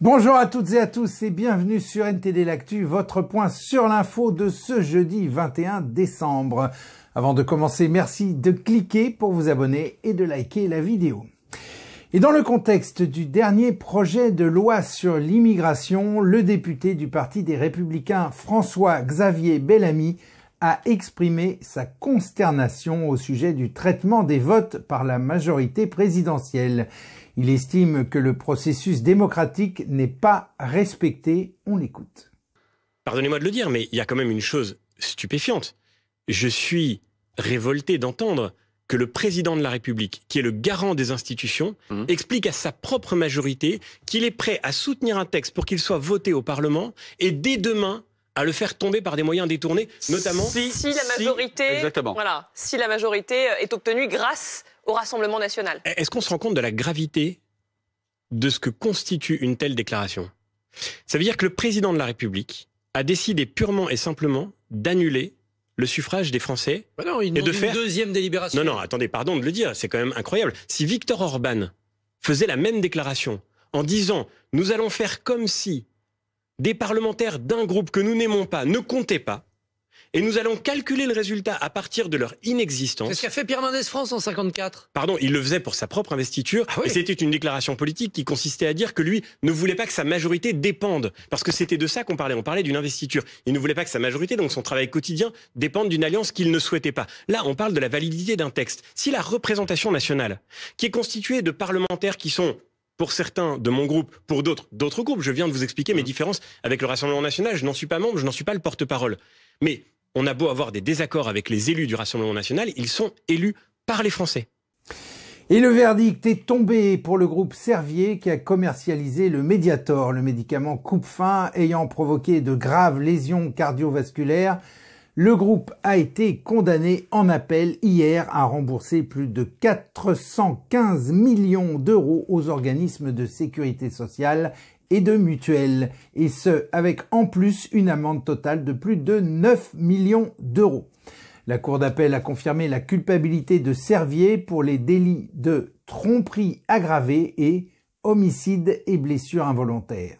Bonjour à toutes et à tous et bienvenue sur NTD L'Actu, votre point sur l'info de ce jeudi 21 décembre. Avant de commencer, merci de cliquer pour vous abonner et de liker la vidéo. Et dans le contexte du dernier projet de loi sur l'immigration, le député du Parti des Républicains François-Xavier Bellamy a exprimé sa consternation au sujet du traitement des votes par la majorité présidentielle. Il estime que le processus démocratique n'est pas respecté. On l'écoute. Pardonnez-moi de le dire, mais il y a quand même une chose stupéfiante. Je suis révolté d'entendre que le président de la République, qui est le garant des institutions, explique à sa propre majorité qu'il est prêt à soutenir un texte pour qu'il soit voté au Parlement et dès demain à le faire tomber par des moyens détournés, notamment si la majorité est obtenue grâce au Rassemblement national. Est-ce qu'on se rend compte de la gravité de ce que constitue une telle déclaration? Ça veut dire que le président de la République a décidé purement et simplement d'annuler le suffrage des Français et de faire une deuxième délibération. Non, attendez, pardon de le dire, c'est quand même incroyable. Si Viktor Orban faisait la même déclaration en disant « Nous allons faire comme si des parlementaires d'un groupe que nous n'aimons pas ne comptaient pas, et nous allons calculer le résultat à partir de leur inexistence. » C'est ce qu'a fait Pierre Mendès France en 1954. Pardon, il le faisait pour sa propre investiture. Ah oui. Et c'était une déclaration politique qui consistait à dire que lui ne voulait pas que sa majorité dépende. Parce que c'était de ça qu'on parlait. On parlait d'une investiture. Il ne voulait pas que sa majorité, donc son travail quotidien, dépende d'une alliance qu'il ne souhaitait pas. Là, on parle de la validité d'un texte. Si la représentation nationale, qui est constituée de parlementaires qui sont, pour certains de mon groupe, pour d'autres groupes, je viens de vous expliquer mes différences avec le Rassemblement national, je n'en suis pas membre, je n'en suis pas le porte-parole. Mais on a beau avoir des désaccords avec les élus du Rassemblement national, ils sont élus par les Français. Et le verdict est tombé pour le groupe Servier qui a commercialisé le Mediator, le médicament coupe-faim ayant provoqué de graves lésions cardiovasculaires. Le groupe a été condamné en appel hier à rembourser plus de 415 millions d'euros aux organismes de sécurité sociale et de mutuelles, et ce, avec en plus une amende totale de plus de 9 millions d'euros. La Cour d'appel a confirmé la culpabilité de Servier pour les délits de tromperie aggravée et homicide et blessure involontaire.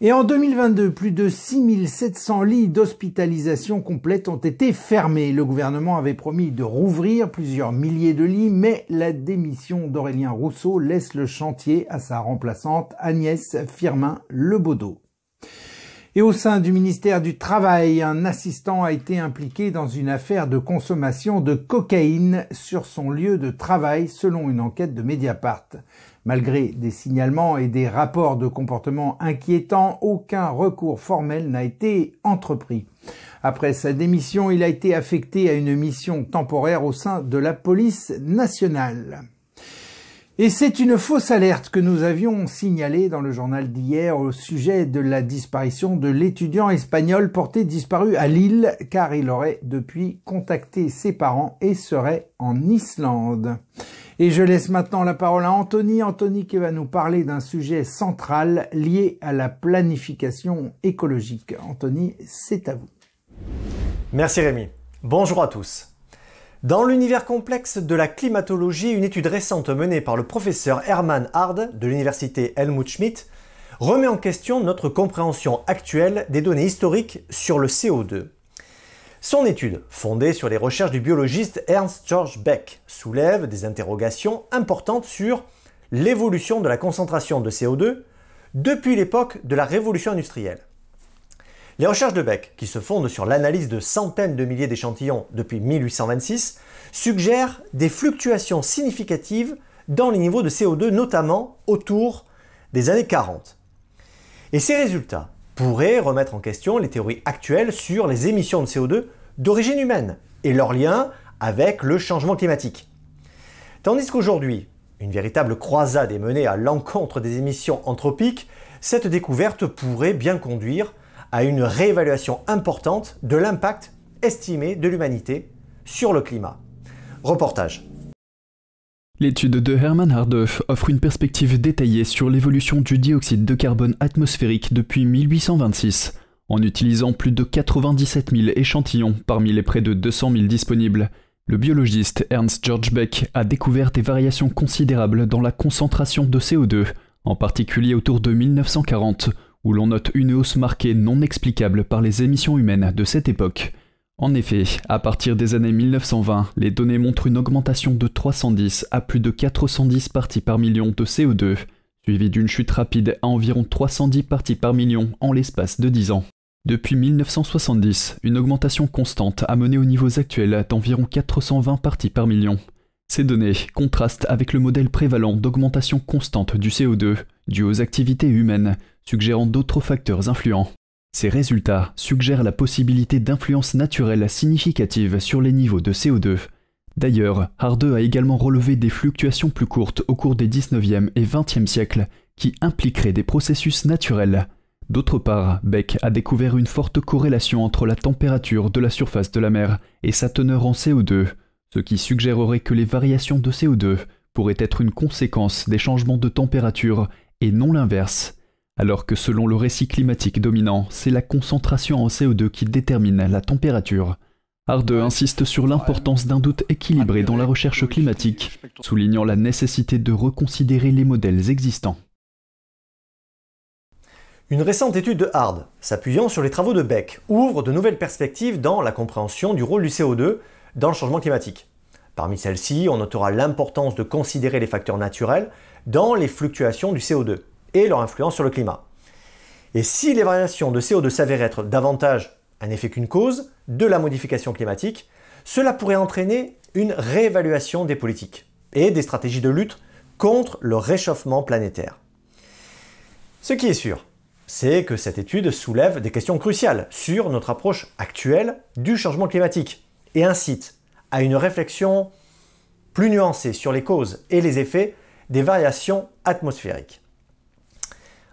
Et en 2022, plus de 6700 lits d'hospitalisation complète ont été fermés. Le gouvernement avait promis de rouvrir plusieurs milliers de lits, mais la démission d'Aurélien Rousseau laisse le chantier à sa remplaçante Agnès Firmin-Lebaudot. Et au sein du ministère du Travail, un assistant a été impliqué dans une affaire de consommation de cocaïne sur son lieu de travail, selon une enquête de Mediapart. Malgré des signalements et des rapports de comportement inquiétants, aucun recours formel n'a été entrepris. Après sa démission, il a été affecté à une mission temporaire au sein de la police nationale. Et c'est une fausse alerte que nous avions signalée dans le journal d'hier au sujet de la disparition de l'étudiant espagnol porté disparu à Lille, car il aurait depuis contacté ses parents et serait en Islande. Et je laisse maintenant la parole à Anthony qui va nous parler d'un sujet central lié à la planification écologique. Anthony, c'est à vous. Merci Rémi. Bonjour à tous. Dans l'univers complexe de la climatologie, une étude récente menée par le professeur Hermann Hard de l'université Helmut Schmidt remet en question notre compréhension actuelle des données historiques sur le CO2. Son étude, fondée sur les recherches du biologiste Ernst George Beck, soulève des interrogations importantes sur l'évolution de la concentration de CO2 depuis l'époque de la révolution industrielle. Les recherches de Beck, qui se fondent sur l'analyse de centaines de milliers d'échantillons depuis 1826, suggèrent des fluctuations significatives dans les niveaux de CO2, notamment autour des années 40. Et ces résultats pourraient remettre en question les théories actuelles sur les émissions de CO2 d'origine humaine et leur lien avec le changement climatique. Tandis qu'aujourd'hui, une véritable croisade est menée à l'encontre des émissions anthropiques, cette découverte pourrait bien conduire à une réévaluation importante de l'impact estimé de l'humanité sur le climat. Reportage. L'étude de Hermann Hard offre une perspective détaillée sur l'évolution du dioxyde de carbone atmosphérique depuis 1826, en utilisant plus de 97 000 échantillons parmi les près de 200 000 disponibles. Le biologiste Ernst George Beck a découvert des variations considérables dans la concentration de CO2 en particulier autour de 1940, où l'on note une hausse marquée non explicable par les émissions humaines de cette époque. En effet, à partir des années 1920, les données montrent une augmentation de 310 à plus de 410 parties par million de CO2, suivie d'une chute rapide à environ 310 parties par million en l'espace de 10 ans. Depuis 1970, une augmentation constante a mené aux niveaux actuels d'environ 420 parties par million. Ces données contrastent avec le modèle prévalent d'augmentation constante du CO2, dû aux activités humaines, suggérant d'autres facteurs influents. Ces résultats suggèrent la possibilité d'influences naturelles significatives sur les niveaux de CO2. D'ailleurs, Harde a également relevé des fluctuations plus courtes au cours des 19e et 20e siècles qui impliqueraient des processus naturels. D'autre part, Beck a découvert une forte corrélation entre la température de la surface de la mer et sa teneur en CO2, ce qui suggérerait que les variations de CO2 pourraient être une conséquence des changements de température et non l'inverse. Alors que selon le récit climatique dominant, c'est la concentration en CO2 qui détermine la température. Harde insiste sur l'importance d'un doute équilibré dans la recherche climatique, soulignant la nécessité de reconsidérer les modèles existants. Une récente étude de Harde, s'appuyant sur les travaux de Beck, ouvre de nouvelles perspectives dans la compréhension du rôle du CO2 dans le changement climatique. Parmi celles-ci, on notera l'importance de considérer les facteurs naturels dans les fluctuations du CO2 et leur influence sur le climat. Et si les variations de CO2 s'avèrent être davantage un effet qu'une cause de la modification climatique, cela pourrait entraîner une réévaluation des politiques et des stratégies de lutte contre le réchauffement planétaire. Ce qui est sûr, c'est que cette étude soulève des questions cruciales sur notre approche actuelle du changement climatique et incite à une réflexion plus nuancée sur les causes et les effets des variations atmosphériques.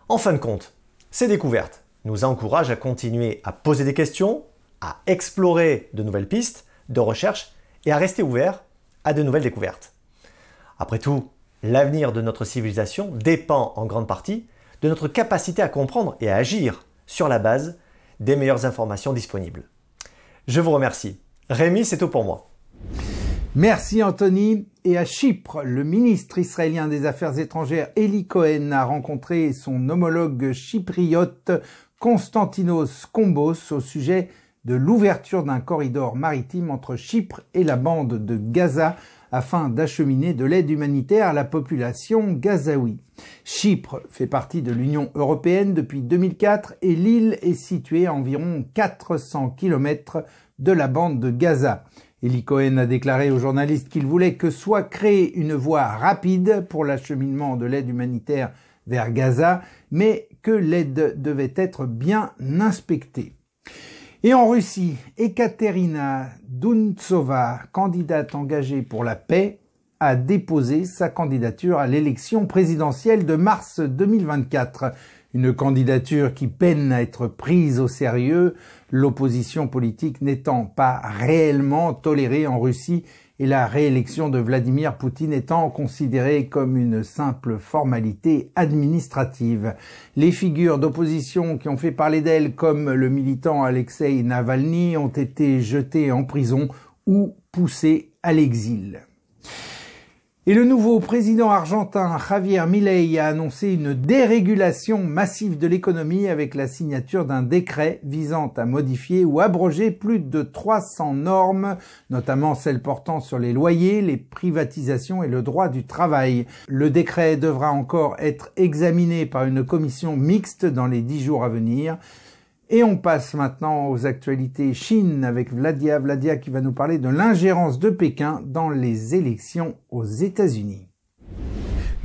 En fin de compte, ces découvertes nous encouragent à continuer à poser des questions, à explorer de nouvelles pistes de recherche et à rester ouverts à de nouvelles découvertes. Après tout, l'avenir de notre civilisation dépend en grande partie de notre capacité à comprendre et à agir sur la base des meilleures informations disponibles. Je vous remercie. Rémi, c'est tout pour moi. Merci Anthony. Et à Chypre, le ministre israélien des Affaires étrangères Eli Cohen a rencontré son homologue chypriote Konstantinos Kombos au sujet de l'ouverture d'un corridor maritime entre Chypre et la bande de Gaza afin d'acheminer de l'aide humanitaire à la population gazaoui. Chypre fait partie de l'Union européenne depuis 2004 et l'île est située à environ 400 km de la bande de Gaza. Eli Cohen a déclaré aux journalistes qu'il voulait que soit créée une voie rapide pour l'acheminement de l'aide humanitaire vers Gaza, mais que l'aide devait être bien inspectée. Et en Russie, Ekaterina Dountsova, candidate engagée pour la paix, a déposé sa candidature à l'élection présidentielle de mars 2024. Une candidature qui peine à être prise au sérieux, l'opposition politique n'étant pas réellement tolérée en Russie et la réélection de Vladimir Poutine étant considérée comme une simple formalité administrative. Les figures d'opposition qui ont fait parler d'elles, comme le militant Alexei Navalny, ont été jetées en prison ou poussées à l'exil. Et le nouveau président argentin Javier Milei a annoncé une dérégulation massive de l'économie avec la signature d'un décret visant à modifier ou abroger plus de 300 normes, notamment celles portant sur les loyers, les privatisations et le droit du travail. Le décret devra encore être examiné par une commission mixte dans les 10 jours à venir. Et on passe maintenant aux actualités Chine avec Vladia qui va nous parler de l'ingérence de Pékin dans les élections aux États-Unis.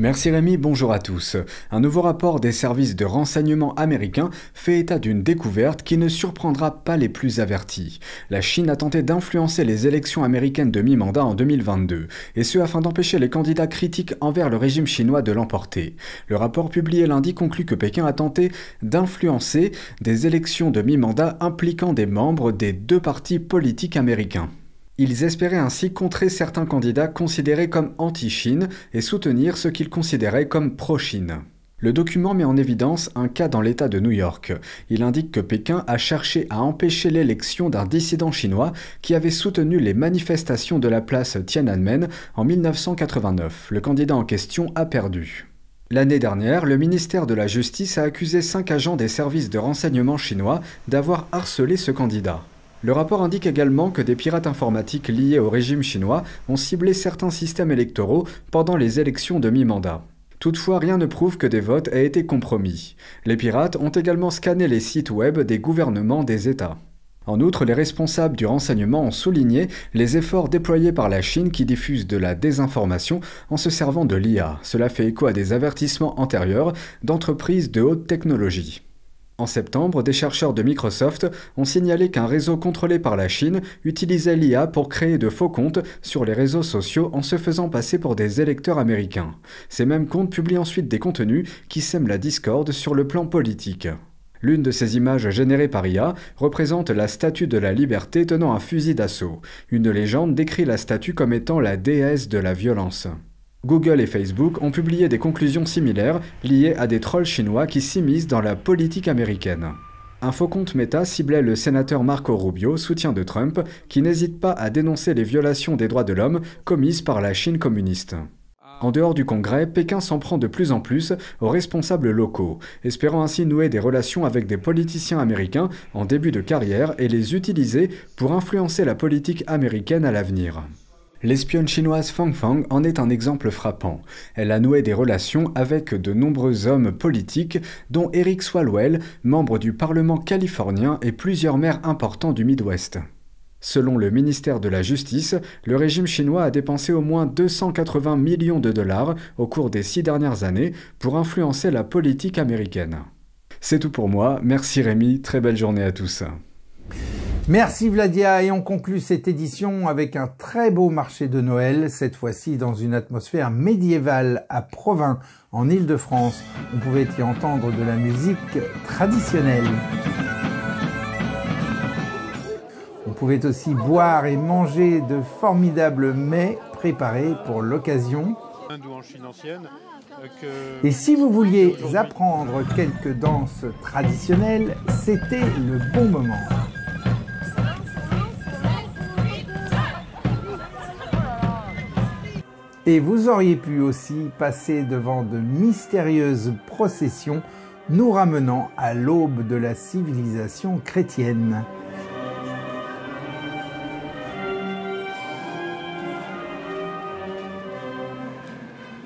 Merci Rémi, bonjour à tous. Un nouveau rapport des services de renseignement américains fait état d'une découverte qui ne surprendra pas les plus avertis. La Chine a tenté d'influencer les élections américaines de mi-mandat en 2022, et ce afin d'empêcher les candidats critiques envers le régime chinois de l'emporter. Le rapport publié lundi conclut que Pékin a tenté d'influencer des élections de mi-mandat impliquant des membres des deux partis politiques américains. Ils espéraient ainsi contrer certains candidats considérés comme anti-Chine et soutenir ceux qu'ils considéraient comme pro-Chine. Le document met en évidence un cas dans l'État de New York. Il indique que Pékin a cherché à empêcher l'élection d'un dissident chinois qui avait soutenu les manifestations de la place Tiananmen en 1989. Le candidat en question a perdu. L'année dernière, le ministère de la Justice a accusé 5 agents des services de renseignement chinois d'avoir harcelé ce candidat. Le rapport indique également que des pirates informatiques liés au régime chinois ont ciblé certains systèmes électoraux pendant les élections de mi-mandat. Toutefois, rien ne prouve que des votes aient été compromis. Les pirates ont également scanné les sites web des gouvernements des États. En outre, les responsables du renseignement ont souligné les efforts déployés par la Chine qui diffuse de la désinformation en se servant de l'IA. Cela fait écho à des avertissements antérieurs d'entreprises de haute technologie. En septembre, des chercheurs de Microsoft ont signalé qu'un réseau contrôlé par la Chine utilisait l'IA pour créer de faux comptes sur les réseaux sociaux en se faisant passer pour des électeurs américains. Ces mêmes comptes publient ensuite des contenus qui sèment la discorde sur le plan politique. L'une de ces images générées par IA représente la statue de la liberté tenant un fusil d'assaut. Une légende décrit la statue comme étant la déesse de la violence. Google et Facebook ont publié des conclusions similaires liées à des trolls chinois qui s'immiscent dans la politique américaine. Un faux compte Meta ciblait le sénateur Marco Rubio, soutien de Trump, qui n'hésite pas à dénoncer les violations des droits de l'homme commises par la Chine communiste. En dehors du Congrès, Pékin s'en prend de plus en plus aux responsables locaux, espérant ainsi nouer des relations avec des politiciens américains en début de carrière et les utiliser pour influencer la politique américaine à l'avenir. L'espionne chinoise Fang Fang en est un exemple frappant. Elle a noué des relations avec de nombreux hommes politiques, dont Eric Swalwell, membre du Parlement californien et plusieurs maires importants du Midwest. Selon le ministère de la Justice, le régime chinois a dépensé au moins 280 millions de dollars au cours des 6 dernières années pour influencer la politique américaine. C'est tout pour moi, merci Rémi, très belle journée à tous. Merci Vladia, et on conclut cette édition avec un très beau marché de Noël, cette fois-ci dans une atmosphère médiévale à Provins, en Île-de-France. On pouvait y entendre de la musique traditionnelle. On pouvait aussi boire et manger de formidables mets préparés pour l'occasion. Et si vous vouliez apprendre quelques danses traditionnelles, c'était le bon moment. Et vous auriez pu aussi passer devant de mystérieuses processions nous ramenant à l'aube de la civilisation chrétienne.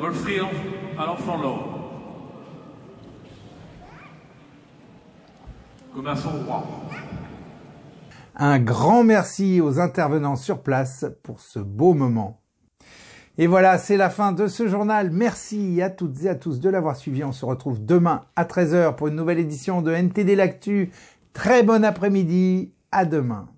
L'offrir à l'enfant l'or, comme à son roi. Un grand merci aux intervenants sur place pour ce beau moment. Et voilà, c'est la fin de ce journal. Merci à toutes et à tous de l'avoir suivi. On se retrouve demain à 13 h pour une nouvelle édition de NTD L'Actu. Très bon après-midi. À demain.